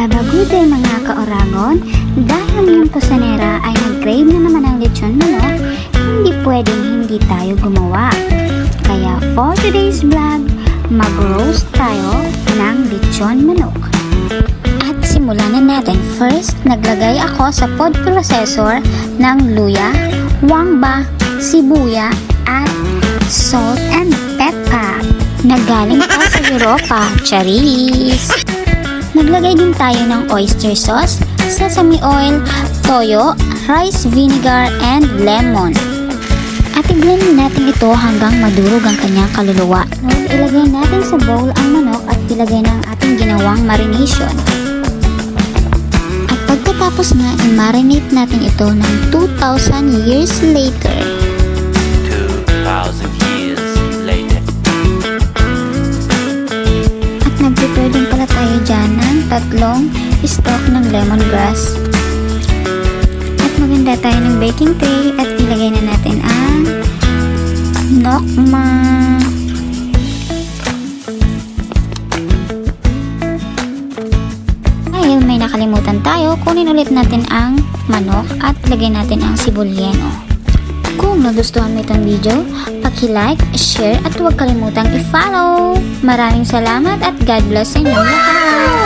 Babagude mga kaoragon, dahil ang iyong kusanera ay nag-crave na naman ng lechon manok, hindi pwedeng hindi tayo gumawa. Kaya for today's vlog, mag-roast tayo ng lechon manok. At simulan na natin. First, naglagay ako sa food processor ng luya, wangba, sibuya, at salt and pepper. Nagaling pa sa Europa, charis! Naglagay din tayo ng oyster sauce, sesame oil, toyo, rice vinegar, and lemon. At i-blend natin ito hanggang madurog ang kanyang kaluluwa. Ilagay natin sa bowl ang manok at ilagay na ang ating ginawang marination. At pagkatapos nga, i-marinate natin ito ng 2,000 years later. 2,000 years later. At nag-prepare din pala tayo dyan ng 3 stalk ng lemongrass. At maganda tayo ng baking tray at ilagay na natin ang nokma. Dahil may nakalimutan tayo, kunin ulit natin ang manok at ilagay natin ang sibulyeno. Kung nagustuhan mo itong video, paki-like, share at huwag kalimutang i-follow. Maraming salamat at God bless sa inyong lahat!